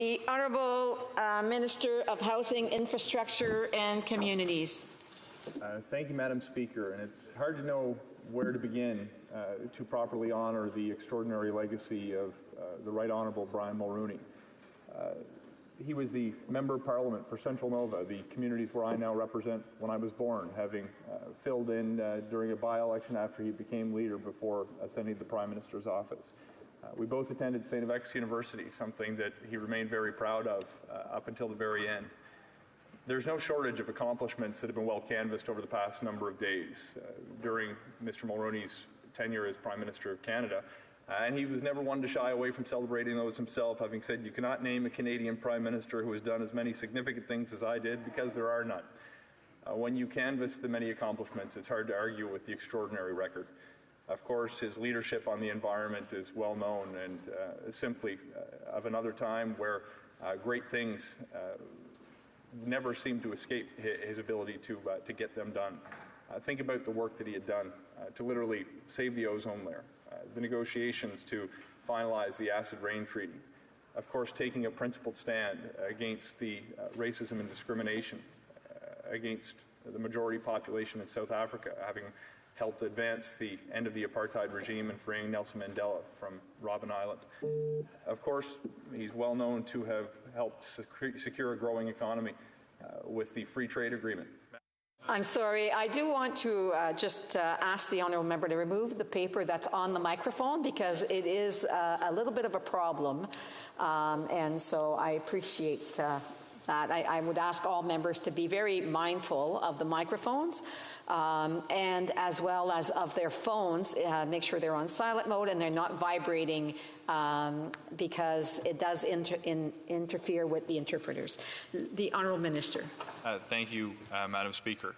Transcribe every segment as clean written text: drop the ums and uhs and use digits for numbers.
The Honourable Minister of Housing, Infrastructure and Communities. Thank you, Madam Speaker. And it's hard to know where to begin to properly honour the extraordinary legacy of the Right Honourable Brian Mulroney. He was the Member of Parliament for Central Nova, the communities where I now represent, when I was born, having filled in during a by-election after he became leader before ascending the Prime Minister's office. We both attended St. FX University, something that he remained very proud of up until the very end. There's no shortage of accomplishments that have been well canvassed over the past number of days during Mr. Mulroney's tenure as Prime Minister of Canada. And he was never one to shy away from celebrating those himself, having said, "You cannot name a Canadian Prime Minister who has done as many significant things as I did, because there are none." When you canvass the many accomplishments, it's hard to argue with the extraordinary record. Of course, his leadership on the environment is well known, and simply of another time where great things never seemed to escape his ability to get them done. Think about the work that he had done to literally save the ozone layer, the negotiations to finalize the acid rain treaty, of course taking a principled stand against the racism and discrimination against the majority population in South Africa, having helped advance the end of the apartheid regime and freeing Nelson Mandela from Robben Island. Of course, he's well known to have helped secure a growing economy with the free trade agreement. I'm sorry, I do want to just ask the honourable member to remove the paper that's on the microphone, because it is a little bit of a problem, and so I appreciate that. I would ask all members to be very mindful of the microphones and as well as of their phones. Make sure they're on silent mode and they're not vibrating, because it does interfere with the interpreters. The Honourable Minister. Thank you, Madam Speaker.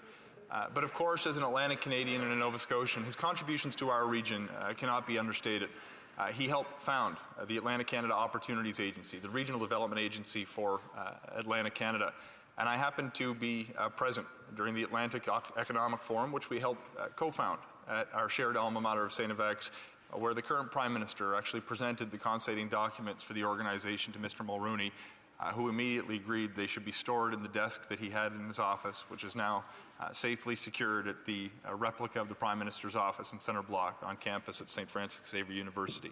But of course, as an Atlantic Canadian and a Nova Scotian, his contributions to our region cannot be understated. He helped found the Atlantic Canada Opportunities Agency, the regional development agency for Atlantic Canada. And I happened to be present during the Atlantic Economic Forum, which we helped co-found at our shared alma mater of St. FX, where the current Prime Minister actually presented the constating documents for the organization to Mr. Mulroney, who immediately agreed they should be stored in the desk that he had in his office, which is now safely secured at the replica of the Prime Minister's office in Centre Block on campus at St. Francis Xavier University.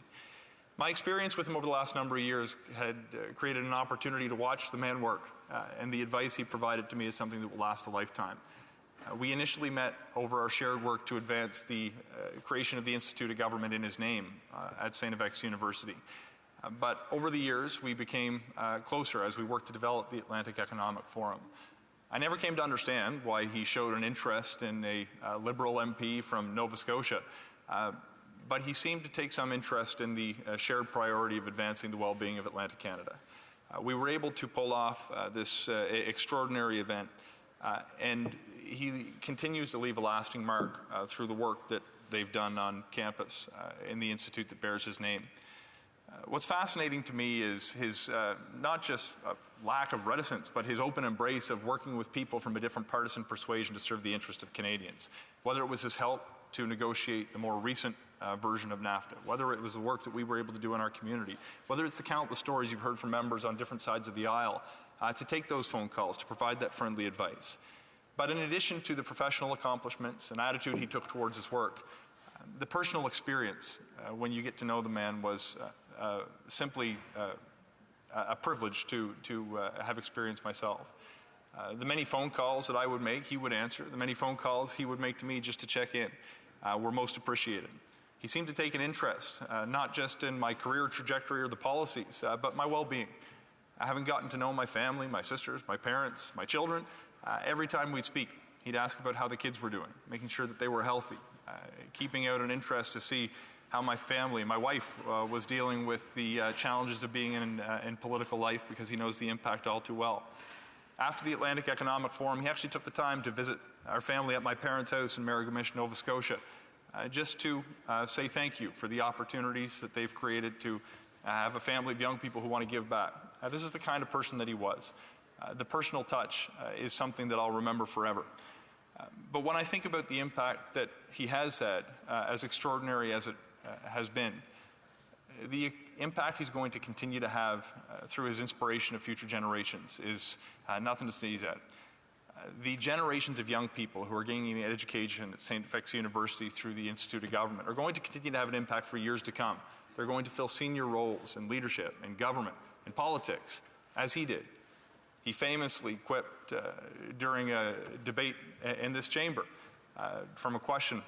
My experience with him over the last number of years had created an opportunity to watch the man work, and the advice he provided to me is something that will last a lifetime. We initially met over our shared work to advance the creation of the Institute of Government in his name at St. FX University. But over the years, we became closer as we worked to develop the Atlantic Economic Forum. I never came to understand why he showed an interest in a Liberal MP from Nova Scotia, but he seemed to take some interest in the shared priority of advancing the well-being of Atlantic Canada. We were able to pull off this extraordinary event, and he continues to leave a lasting mark through the work that they've done on campus in the institute that bears his name. What's fascinating to me is his not just lack of reticence, but his open embrace of working with people from a different partisan persuasion to serve the interest of Canadians. Whether it was his help to negotiate the more recent version of NAFTA, whether it was the work that we were able to do in our community, whether it's the countless stories you've heard from members on different sides of the aisle, to take those phone calls, to provide that friendly advice. But in addition to the professional accomplishments and attitude he took towards his work, the personal experience when you get to know the man was simply a privilege to have experienced myself. The many phone calls that I would make, he would answer. The many phone calls he would make to me just to check in were most appreciated. He seemed to take an interest, not just in my career trajectory or the policies, but my well-being. Having gotten to know my family, my sisters, my parents, my children, every time we'd speak, he'd ask about how the kids were doing, making sure that they were healthy, keeping out an interest to see how my family, my wife, was dealing with the challenges of being in political life, because he knows the impact all too well. After the Atlantic Economic Forum, he actually took the time to visit our family at my parents' house in Marigamish, Nova Scotia, just to say thank you for the opportunities that they've created to have a family of young people who want to give back. This is the kind of person that he was. The personal touch is something that I'll remember forever. But when I think about the impact that he has had, as extraordinary as it has been, the impact he's going to continue to have through his inspiration of future generations is nothing to sneeze at. The generations of young people who are gaining an education at St. FX University through the Institute of Government are going to continue to have an impact for years to come. They're going to fill senior roles in leadership, in government, in politics, as he did. He famously quipped during a debate in this chamber from a question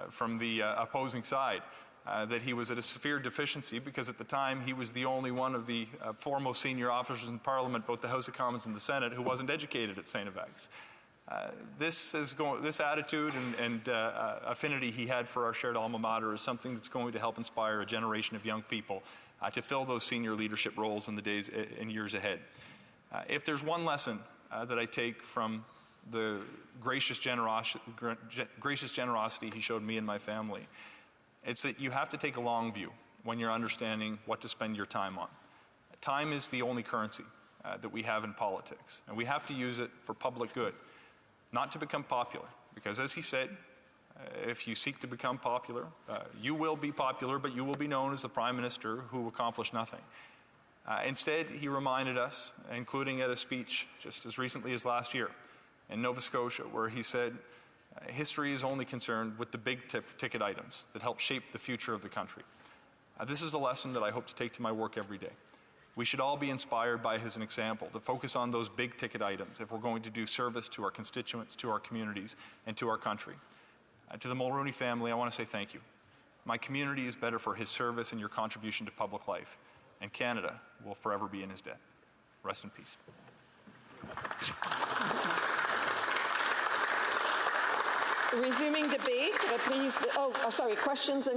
from the opposing side that he was at a severe deficiency because at the time he was the only one of the foremost senior officers in Parliament, both the House of Commons and the Senate, who wasn't educated at St. FX. This attitude and affinity he had for our shared alma mater is something that's going to help inspire a generation of young people to fill those senior leadership roles in the days and years ahead. If there's one lesson that I take from the gracious generosity he showed me and my family, it's that you have to take a long view when you're understanding what to spend your time on. Time is the only currency that we have in politics, and we have to use it for public good, not to become popular. Because as he said, if you seek to become popular, you will be popular, but you will be known as the Prime Minister who accomplished nothing. Instead, he reminded us, including at a speech just as recently as last year in Nova Scotia, where he said, history is only concerned with the big ticket items that help shape the future of the country. This is a lesson that I hope to take to my work every day. We should all be inspired by his example to focus on those big ticket items if we're going to do service to our constituents, to our communities, and to our country. To the Mulroney family, I want to say thank you. My community is better for his service and your contribution to public life, and Canada will forever be in his debt. Rest in peace. Resuming debate, please, questions and